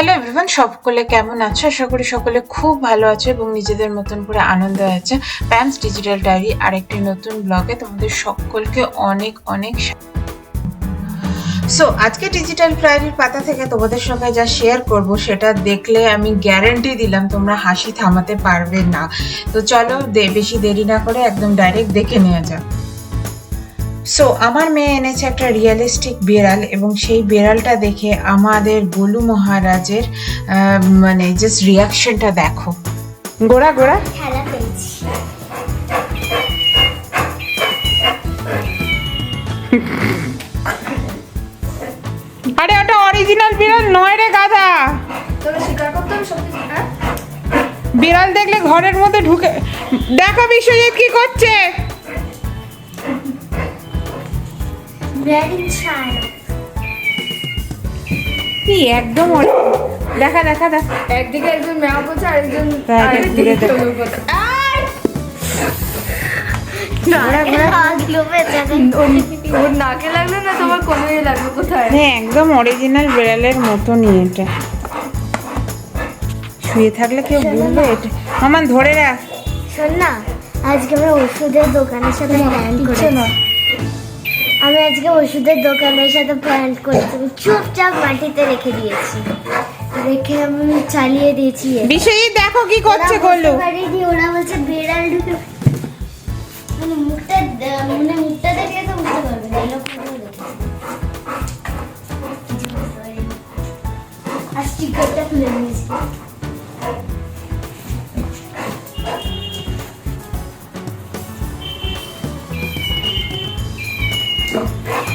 Hello everyone, সকলে কেমন আছো? আশা করি সকলে খুব ভালো আছো এবং নিজেদের মতন করে আনন্দ আছে। প্যামস ডিজিটাল ডায়েরি আরেকটি নতুন ব্লগে তোমাদের সকলকে অনেক অনেক সো আজকে ডিজিটাল ডায়েরির পাতা থেকে তোমাদের সঙ্গে যা শেয়ার করব সেটা দেখলে আমি গ্যারান্টি দিলাম তোমরা হাসি থামাতে পারবে না। তো চলো বেশি দেরি না করে একদম ডাইরেক্ট দেখে নেওয়া যাক। সো আমার মেয়ে এনেছে একটা রিয়েলিস্টিক বিড়াল এবং সেই বিড়ালটা দেখে আমাদের গোলু মহারাজের মানে জাস্ট রিয়াকশনটা দেখো। গোড়া গোড়া খেলা পেয়েছি। আরে ওটা অরিজিনাল বিড়াল নয় রে গাধা। তোকে স্বীকার করতে হবে সত্যি স্বীকার। বিড়াল দেখলে ঘরের মধ্যে ঢুকে দেখো বিশ্বজিৎ কি করছে। ব্রেডিং চাইল্ড কি একদম দেখা দেখা দেখা একদিকে একজন ম্যাও করছে আর একজন তাই, ঘুরে দেখো। ওর নাকে লাগলো না তোমার কোনোই লাগলো কোথায়? হ্যাঁ একদম অরিজিনাল বিড়ালের মতনই এটা। শুয়ে থাকলে কেউ বলবে এটা আমার ধরে রাখ। শোন না, আজকে আমরা ওষুধের দোকানের সাথে প্ল্যান করেছি। আমি আজকে ওষুধের দোকানের সাথে প্ল্যান করেছি, চুপচাপ মাটিতে রেখে দিয়েছি, রেখে আমি চালিয়ে দিয়েছি। বিশ্বজিৎ দেখো কি করছে গোলু। ওরা বলছে বিড়াল ঢুকে মানে মুখটা দেখে তো বুঝতে পারবে না এরকম করে রেখেছি। আর স্টিকারটা খুলে নিয়েছি।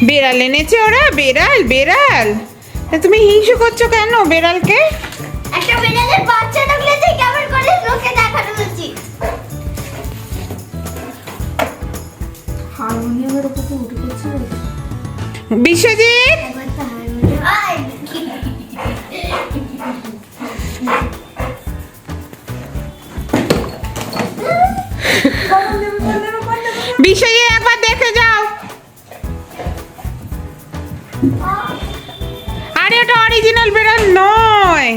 বেড়াল এনেছে ওরা। বেড়াল বেড়াল তুমি হিংসু করছো কেন বেড়ালকে? একটা বিড়ালের বাচ্চা থাকলে তুই কেমন করে লোকে দেখানো উচিত? হারমোনিয়ামের উপর তো উঠে পড়ছে। বিশ্বজিৎ একবার তো হারমোনিয়াম আয় কি বিশ্বজিৎ একবার দেখে যাও। আরে ওটা অরিজিনাল বেড়াল নয়,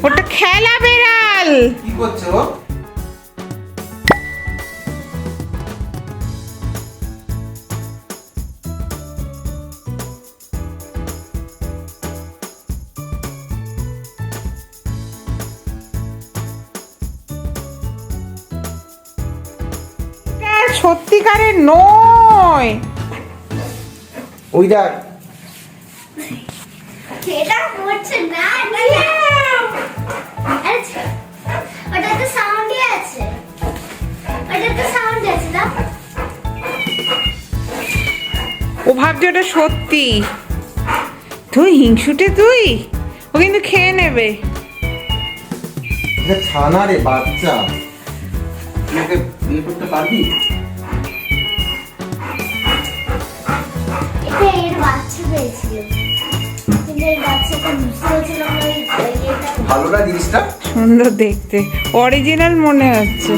ওটা খেলা বেড়াল। কি করছো? এটা সত্যিকারের নয়। ওই দেখ এটা হচ্ছে না আচ্ছা ওটা তো সাউন্ডই আছে, ওটা তো সাউন্ড আছে না। ও ভাবছে ওটা সত্যি। তুই হিংসুটে তুই, ও কিন্তু খেয়ে নেবে। এটা ছানা রে বাচ্চা, তুই বিয়ে করতে পারবি? এটা এর বাচ্চা পেয়েছিল, কিন্তু এর বাচ্চাটা বুঝতে পারছিলাম না এটা ভালো না জিনিসটা? সুন্দর দেখতে, অরিজিনাল মনে হচ্ছে।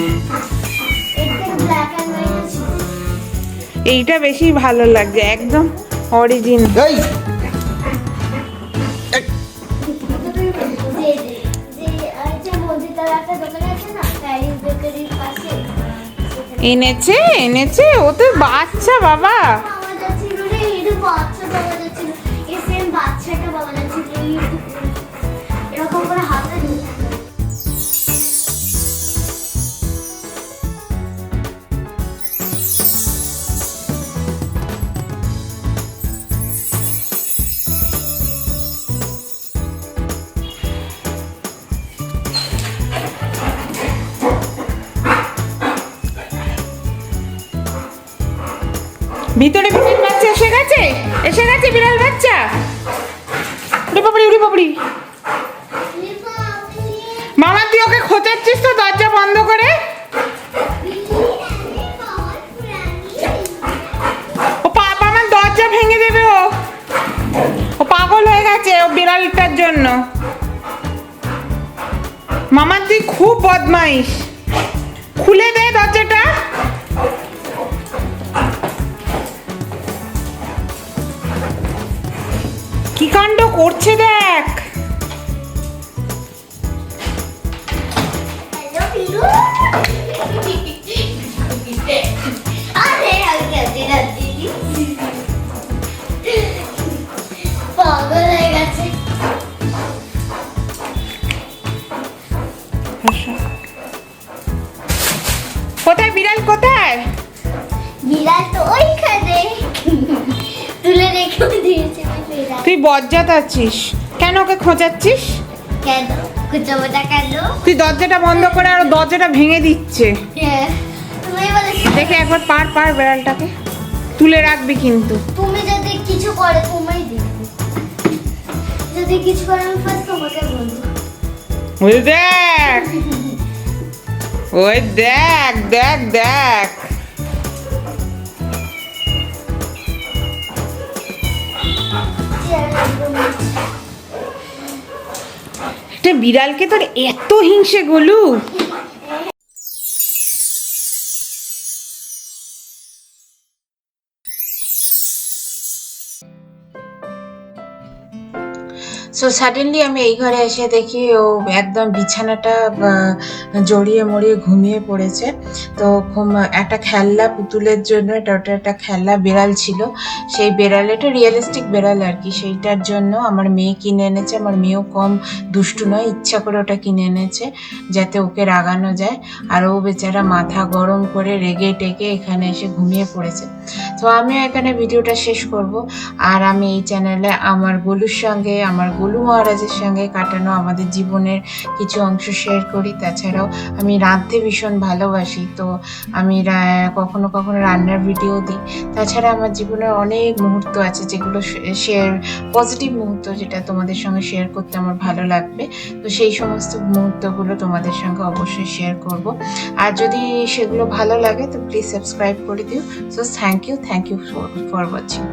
এটা ব্ল্যাক এন্ড হোয়াইট ছিল। এইটা বেশি ভালো লাগছে, একদম অরিজিনাল। এই যে মন্দিরটার একটা দোকান আছে না, প্যারিস বেকারির পাশে, এনেছে এনেছে, ও তো বাচ্চা বাবা। পাওয়া যাচ্ছিল রে, এটা বাচ্চা পাওয়া যাচ্ছিল, এই সেম বাচ্চাটা পাওয়া যাচ্ছিল এরকম করে হাতে ধরে। ভিতরে বিড়াল বাচ্চা এসে গেছে, এসে গেছে বিড়াল বাচ্চা। উড়ি বাবড়ি উড়ি বাবড়ি। মামা তুই ওকে খোঁচাচ্ছিস তো দরজা বন্ধ করে। ও পাপা আমার দরজা ভেঙে দেবে। ও পাগল হয়ে গেছে ও বিড়ালটার জন্য। মামা তুই খুব বদমাইশ, খুলে দে দরজাটা। কি কাণ্ড করছে দেখ। দিয়েছে আমি বিড়াল। তুই বজ্জাত আছিস, কেন ওকে খোঁচাচ্ছিস? কেন কুচাবোটা কেন? তুই দরজাটা বন্ধ করে আর ও দরজাটা ভেঙে দিচ্ছে। হ্যাঁ, তুমি বলেছো দেখে একবার পার বেড়ালটাকে তুলে রাখবি কিন্তু। তুমি যদি কিছু করে তোমায় দেখবে, যদি কিছু করে আমি ফার্স্ট তোমাকে বলবো। ওই দেখ, ওই দেখ দেখ দেখ। একটা বিড়ালকে তোর এত হিংসে গোলু? সো সাডেনলি আমি এই ঘরে এসে দেখি ও একদম বিছানাটা জড়িয়ে মরিয়ে ঘুমিয়ে পড়েছে। তো একটা খেলনা পুতুলের জন্য ওটা একটা খেলনা বেড়াল ছিল, সেই বেড়াল, এটা রিয়েলিস্টিক বেড়াল আর কি, সেইটার জন্য আমার মেয়ে কিনে এনেছে। আমার মেয়েও কম দুষ্টু নয়, ইচ্ছা করে ওটা কিনে এনেছে যাতে ওকে রাগানো যায়। আর ও বেচারা মাথা গরম করে রেগে টেগে এখানে এসে ঘুমিয়ে পড়েছে। তো আমিও এখানে ভিডিওটা শেষ করব। আর আমি এই চ্যানেলে আমার গোলুর সঙ্গে, আমার গোলু মহারাজের সঙ্গে কাটানো আমাদের জীবনের কিছু অংশ শেয়ার করি। তাছাড়াও আমি রাঁধতে ভীষণ ভালোবাসি, তো আমি কখনো কখনো রান্নার ভিডিও দিই। তাছাড়া আমার জীবনের অনেক মুহূর্ত আছে যেগুলো শেয়ার, পজিটিভ মুহূর্ত যেটা তোমাদের সঙ্গে শেয়ার করতে আমার ভালো লাগবে। তো সেই সমস্ত মুহূর্তগুলো তোমাদের সঙ্গে অবশ্যই শেয়ার করব। আর যদি সেগুলো ভালো লাগে তো প্লিজ সাবস্ক্রাইব করে দিও। So thank you for watching.